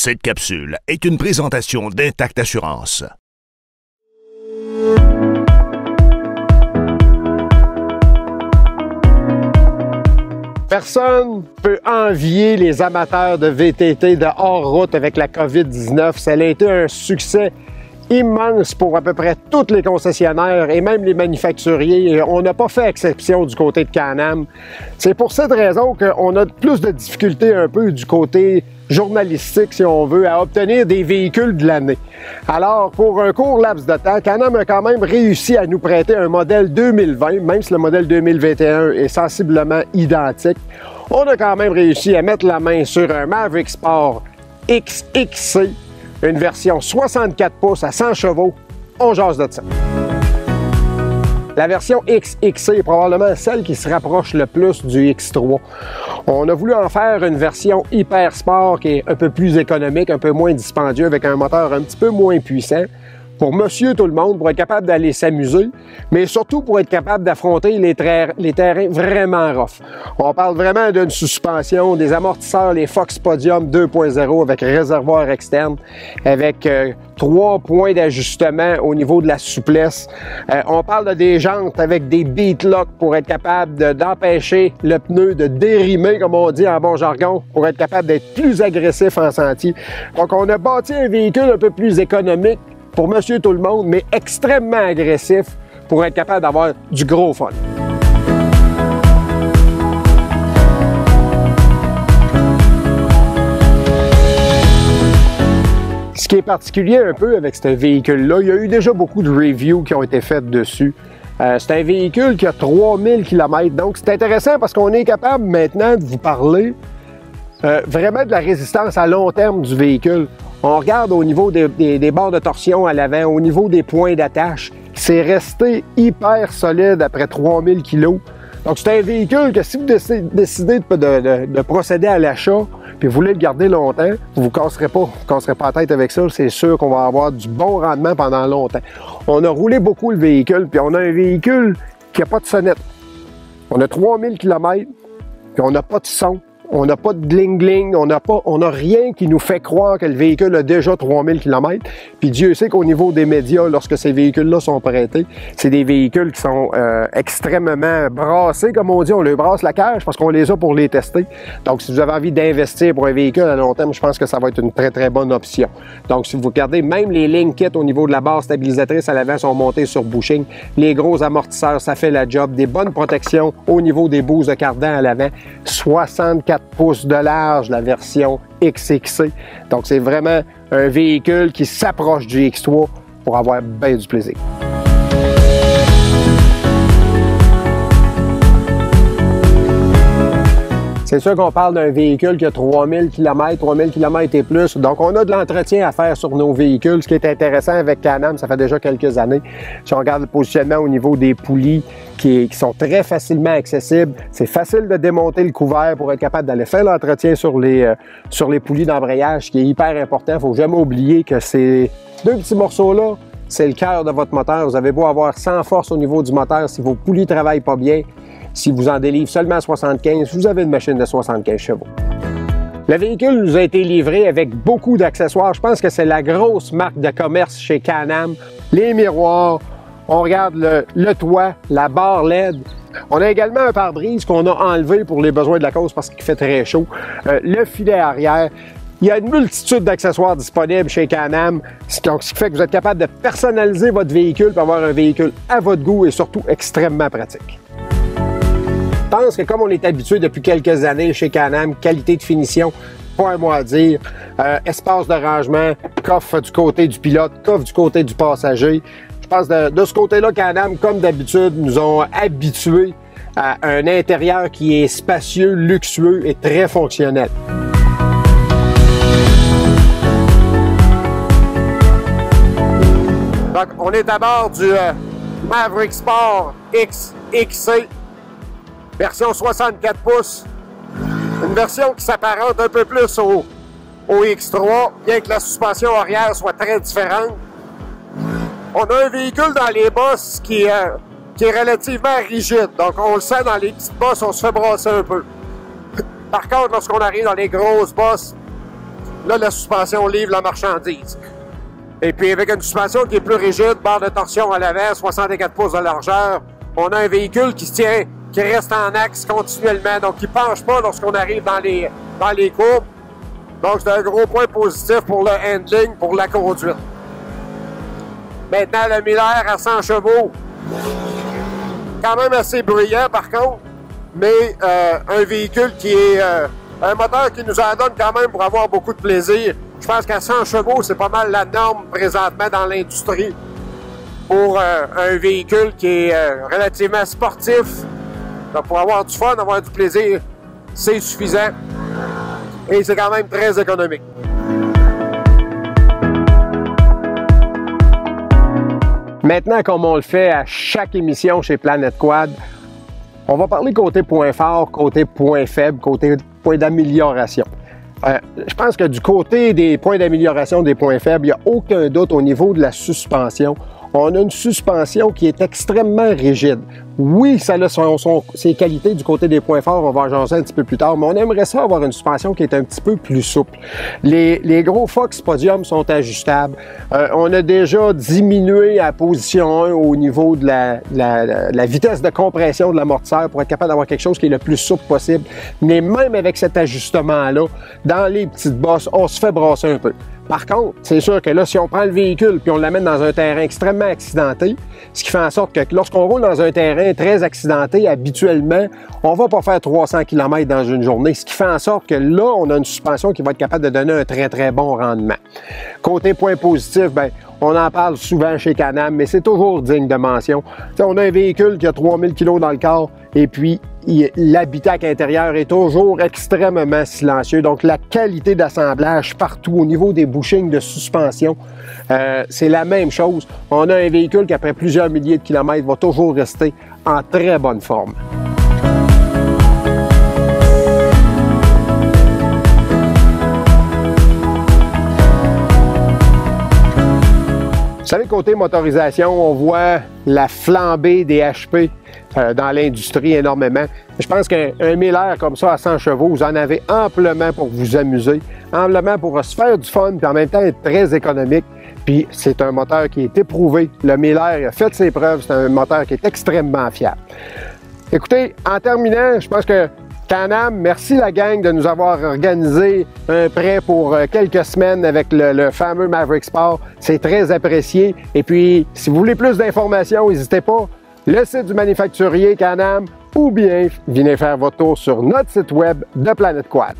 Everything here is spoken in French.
Cette capsule est une présentation d'Intact Assurance. Personne ne peut envier les amateurs de VTT de hors-route avec la COVID-19. Ça a été un succès immense pour à peu près tous les concessionnaires et même les manufacturiers. On n'a pas fait exception du côté de Can-Am. C'est pour cette raison qu'on a plus de difficultés un peu du côté journalistique, si on veut, à obtenir des véhicules de l'année. Alors, pour un court laps de temps, Can-Am a quand même réussi à nous prêter un modèle 2020, même si le modèle 2021 est sensiblement identique. On a quand même réussi à mettre la main sur un Maverick Sport XXC, une version 64 pouces à 100 chevaux. On jase de ça. La version XXC est probablement celle qui se rapproche le plus du X3. On a voulu en faire une version hyper sport qui est un peu plus économique, un peu moins dispendieux, avec un moteur un petit peu moins puissant. Pour monsieur tout le monde, pour être capable d'aller s'amuser, mais surtout pour être capable d'affronter les terrains vraiment rough. On parle vraiment d'une suspension, des amortisseurs, les Fox Podium 2.0 avec réservoir externe, avec 3 points d'ajustement au niveau de la souplesse. On parle de des jantes avec des beat locks pour être capable d'empêcher le pneu de dérimer, comme on dit en bon jargon, pour être capable d'être plus agressif en sentier. Donc on a bâti un véhicule un peu plus économique, pour monsieur tout le monde, mais extrêmement agressif pour être capable d'avoir du gros fun. Ce qui est particulier un peu avec ce véhicule-là, il y a eu déjà beaucoup de reviews qui ont été faites dessus. C'est un véhicule qui a 3000 km, donc c'est intéressant parce qu'on est capable maintenant de vous parler vraiment de la résistance à long terme du véhicule. On regarde au niveau des barres de torsion à l'avant, au niveau des points d'attache, c'est resté hyper solide après 3000 kg. Donc c'est un véhicule que si vous décidez de procéder à l'achat, puis vous voulez le garder longtemps, vous ne vous casserez pas la tête avec ça, c'est sûr qu'on va avoir du bon rendement pendant longtemps. On a roulé beaucoup le véhicule, puis on a un véhicule qui n'a pas de sonnette. On a 3000 km, puis on n'a pas de son. On n'a pas de gling-gling, on n'a rien qui nous fait croire que le véhicule a déjà 3000 km. Puis Dieu sait qu'au niveau des médias, lorsque ces véhicules-là sont prêtés, c'est des véhicules qui sont extrêmement brassés, comme on dit. On leur brasse la cage parce qu'on les a pour les tester. Donc, si vous avez envie d'investir pour un véhicule à long terme, je pense que ça va être une très, très bonne option. Donc, si vous regardez, même les lignes kits au niveau de la barre stabilisatrice à l'avant sont montées sur bushing. Les gros amortisseurs, ça fait la job. Des bonnes protections au niveau des bouses de cardan à l'avant. 64 pouces de large, la version XXC. Donc, c'est vraiment un véhicule qui s'approche du X3 pour avoir bien du plaisir. C'est sûr qu'on parle d'un véhicule qui a 3000 km et plus. Donc, on a de l'entretien à faire sur nos véhicules. Ce qui est intéressant avec Can-Am, ça fait déjà quelques années. Si on regarde le positionnement au niveau des poulies qui sont très facilement accessibles, c'est facile de démonter le couvert pour être capable d'aller faire l'entretien sur les poulies d'embrayage, ce qui est hyper important. Il ne faut jamais oublier que ces deux petits morceaux-là, c'est le cœur de votre moteur. Vous avez beau avoir 100 force au niveau du moteur, si vos poulies ne travaillent pas bien, si vous en délivrez seulement 75, vous avez une machine de 75 chevaux. Le véhicule nous a été livré avec beaucoup d'accessoires. Je pense que c'est la grosse marque de commerce chez Can-Am. Les miroirs, on regarde le toit, la barre LED. On a également un pare-brise qu'on a enlevé pour les besoins de la cause parce qu'il fait très chaud. Le filet arrière. Il y a une multitude d'accessoires disponibles chez Can-Am, ce qui fait que vous êtes capable de personnaliser votre véhicule pour avoir un véhicule à votre goût et surtout extrêmement pratique. Je pense que comme on est habitué depuis quelques années chez Can-Am, qualité de finition, pas un mot à dire, espace de rangement, coffre du côté du pilote, coffre du côté du passager. Je pense de ce côté-là, Can-Am, comme d'habitude, nous ont habitués à un intérieur qui est spacieux, luxueux et très fonctionnel. Donc, on est à bord du Maverick Sport XXC. Version 64 pouces, une version qui s'apparente un peu plus au X3, bien que la suspension arrière soit très différente. On a un véhicule dans les bosses qui est relativement rigide, donc on le sent dans les petites bosses, on se fait brasser un peu. Par contre, lorsqu'on arrive dans les grosses bosses, là, la suspension livre la marchandise. Et puis, avec une suspension qui est plus rigide, barre de torsion à l'avant, 64 pouces de largeur, on a un véhicule qui se tient, qui reste en axe continuellement, donc qui ne penche pas lorsqu'on arrive dans les courbes. Donc, c'est un gros point positif pour le handling, pour la conduite. Maintenant, le Miller à 100 chevaux, quand même assez bruyant par contre, mais un véhicule qui est un moteur qui nous en donne quand même pour avoir beaucoup de plaisir. Je pense qu'à 100 chevaux, c'est pas mal la norme présentement dans l'industrie pour un véhicule qui est relativement sportif. Donc, pour avoir du fun, avoir du plaisir, c'est suffisant. Et c'est quand même très économique. Maintenant, comme on le fait à chaque émission chez Planète Quad, on va parler côté point fort, côté point faible, côté point d'amélioration. Je pense que du côté des points d'amélioration, des points faibles, il n'y a aucun doute au niveau de la suspension. On a une suspension qui est extrêmement rigide. Oui, ça a ses qualités du côté des points forts, on va en jaser un petit peu plus tard, mais on aimerait ça avoir une suspension qui est un petit peu plus souple. Les gros Fox Podium sont ajustables. On a déjà diminué à position 1 au niveau de la vitesse de compression de l'amortisseur pour être capable d'avoir quelque chose qui est le plus souple possible. Mais même avec cet ajustement-là, dans les petites bosses, on se fait brasser un peu. Par contre, c'est sûr que là, si on prend le véhicule puis on l'amène dans un terrain extrêmement accidenté, ce qui fait en sorte que lorsqu'on roule dans un terrain très accidenté, habituellement, on va pas faire 300 km dans une journée, ce qui fait en sorte que là, on a une suspension qui va être capable de donner un très, très bon rendement. Côté point positif, bien, on en parle souvent chez Can-Am, mais c'est toujours digne de mention. T'sais, on a un véhicule qui a 3000 kg dans le corps et puis l'habitacle intérieur est toujours extrêmement silencieux. Donc, la qualité d'assemblage partout au niveau des bushings de suspension, c'est la même chose. On a un véhicule qui, après plusieurs milliers de kilomètres, va toujours rester en très bonne forme. Vous savez, côté motorisation, on voit la flambée des HP dans l'industrie énormément. Je pense qu'un Miller comme ça à 100 chevaux, vous en avez amplement pour vous amuser, amplement pour se faire du fun, puis en même temps être très économique. Puis c'est un moteur qui est éprouvé. Le Miller a fait ses preuves, c'est un moteur qui est extrêmement fiable. Écoutez, en terminant, je pense que Can-Am, merci la gang de nous avoir organisé un prêt pour quelques semaines avec le fameux Maverick Sport. C'est très apprécié. Et puis, si vous voulez plus d'informations, n'hésitez pas. Le site du manufacturier Can-Am ou bien venez faire votre tour sur notre site web de Planète Quad.